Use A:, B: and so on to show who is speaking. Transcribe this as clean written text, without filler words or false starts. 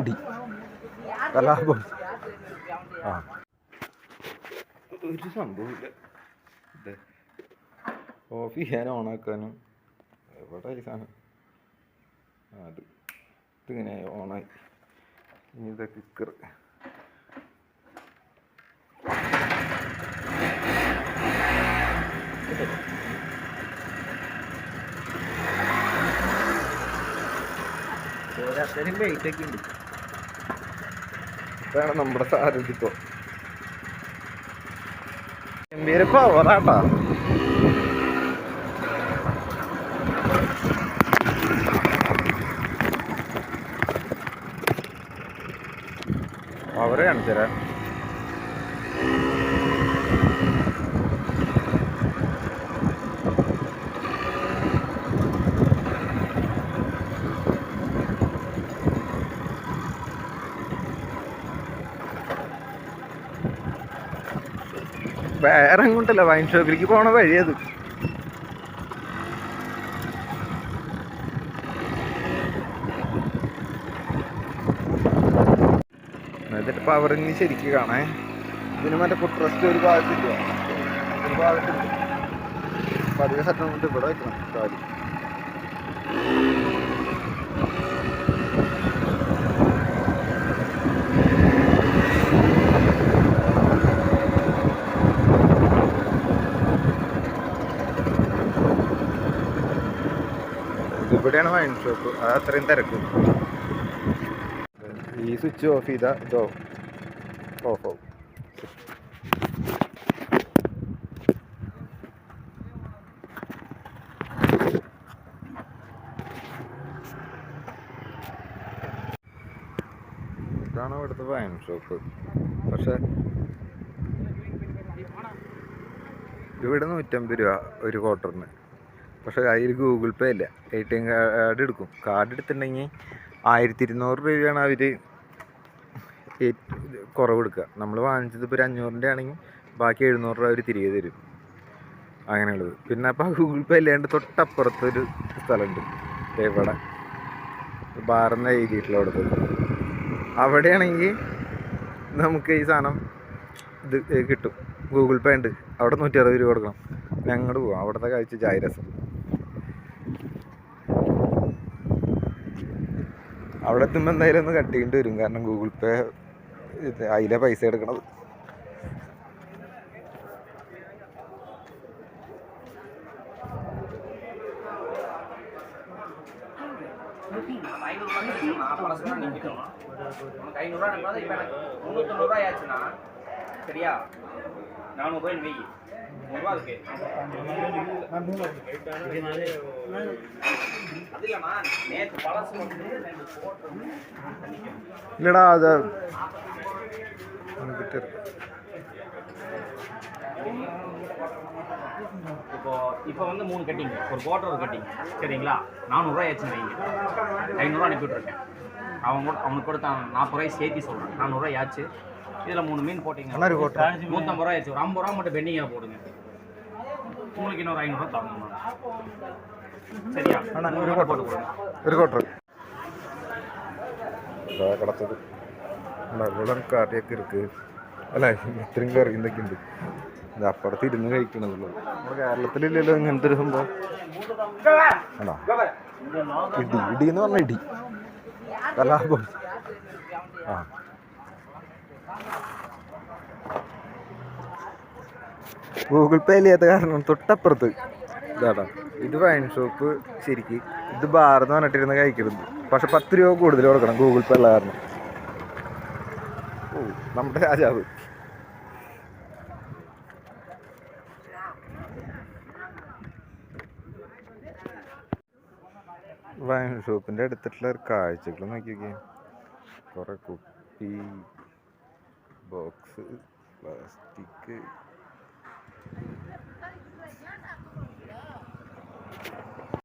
A: അടി കലാപം. ആ ഒരു സംഭവമില്ല. ഓഫ് ചെയ്യാനും ഓണാക്കാനും എവിടെ ഈ സാധനം അത് ഇതിങ്ങനെ ഓണായി. ഇനി ഇതാ കിക്കർ.
B: അത്രയും വെയിറ്റ് ഒക്കെ ഉണ്ട്.
A: ഇതാണ് നമ്മുടെ സാരഥി. ഇപ്പോൾ ഗംഭീര പവറാട്ടാ. പവറ് കാണിച്ചരാ. വേറെ എങ്ങോട്ടല്ല, വൈൻ ഷോപ്പിലേക്ക് പോണ വഴിയത്. എന്നിട്ട് പവറിങ് ശരിക്കും കാണേ. ഇതിന് മറ്റേ ഫുട്രസ്റ്റ് ഒരു ഭാഗത്തില്ല, ഒരു ഭാഗത്തില്ല. അപ്പം അധികം സ്ഥലം കൊണ്ട് ഇവിടെ വയ്ക്കണം കാര്യം. ഇവിടെയാണ് വൈൻ ഷോപ്പ്. അത് അത്രയും തിരക്ക്. ഈ സ്വിച്ച് ഓഫ് ചെയ്താൽ ഇതോ ഓഫ് ആവും. ഇതാണ് ഇവിടുത്തെ വൈൻ ഷോപ്പ്. പക്ഷെ ഇവിടെ 150 രൂപ ഒരു ക്വാർട്ടറിന്. പക്ഷെ കയ്യിൽ ഗൂഗിൾ പേ ഇല്ല. ATM കാർഡ് എടുക്കും. കാർഡ് എടുത്തിട്ടുണ്ടെങ്കിൽ 1200 രൂപയാണ് അവർ കുറവെടുക്കുക. നമ്മൾ വാങ്ങിച്ചത് ഇപ്പോൾ 500-ൻ്റെ ആണെങ്കിൽ ബാക്കി 700 രൂപ അവർ തിരികെ തരും. അങ്ങനെയുള്ളത്. പിന്നെ അപ്പോൾ ഗൂഗിൾ പേ ഇല്ലാണ്ട് തൊട്ടപ്പുറത്തൊരു സ്ഥലമുണ്ട്, ഇവിടെ ബാറെന്ന് എഴുതിയിട്ടുള്ള അവിടുത്തെ. അവിടെയാണെങ്കിൽ നമുക്ക് ഈ സാധനം ഇത് കിട്ടും. ഗൂഗിൾ പേ ഉണ്ട്. അവിടെ 160 രൂപ കൊടുക്കണം. ഞങ്ങോട്ട് പോവാം. അവിടുത്തെ കഴിച്ച ചായ രസം. അവിടെ എത്തുമ്പോൾ എന്തായാലും ഒന്ന് കട്ട് ചെയ്യേണ്ടി വരും. കാരണം ഗൂഗിൾ പേ അതിലെ പൈസ എടുക്കണത്.
B: சரியா 400 ரூபாய் வெயி 100 ரூபா இருக்கு. அதிகமா நேத்து பழசு வந்து 2 போட்டு
A: இல்லடா அது
B: இப்போ வந்து 3 கட்டிங், ஒரு குவார்டர் ஒரு கட்டிங். சரிங்களா? 400 ரூபாய் ஆச்சு வைங்க. 500 ரூபா அனுப்பிவிட்ருக்கேன். அவனுக்கு கொடுத்த 40 ரூபாய் சேர்த்தி சொல்கிறேன். 400 ரூபாய் ஆச்சு. இதில் 3 மீன் போட்டிங்கன்னா 150 ரூபாய் ஆச்சு. ஒரு 50 ரூபா மட்டும் பெண்டிங்காக போடுங்க. உங்களுக்கு இன்னொரு 500 ரூபா தரணும். சரியா? போட்டு கொடுங்க.
A: ഒരു ക്വാർട്ടർ കിടത്തത് വെള്ളം കറിയൊക്കെ ഇருக்கு. അല്ല ഇത്രയും കറി എന്തൊക്കെ ഉണ്ട്. ഇത് അപ്പുറത്ത് ഇരുന്ന് കഴിക്കണതുള്ളൂ. നമ്മുടെ കേരളത്തിലില്ലല്ലോ ഇങ്ങനത്തെ ഒരു സംഭവം. ആണോ? ഇടി ഇടി എന്ന് പറഞ്ഞാൽ ഇടി കലാപം. ആ ഗൂഗിൾ പേ ഇല്ലാത്ത കാരണം തൊട്ടപ്പുറത്ത് ഇതാടാ. ഇത് വൈൻ ഷോപ്പ് ശരിക്ക്. ഇത് ബാറെന്ന് പറഞ്ഞിട്ടിരുന്ന് കഴിക്കരുത്. പക്ഷെ 10 രൂപ കൂടുതൽ കൊടുക്കണം ഗൂഗിൾ പേ ഉള്ള കാരണം. ഓ നമ്മുടെ രാജാവ്. വൈൻ ഷോപ്പിൻ്റെ അടുത്തിട്ടുള്ള ഒരു കാഴ്ചകൾ നോക്കിയൊക്കെ. കുറേ കുപ്പി, ബോക്സ്, പ്ലാസ്റ്റിക്,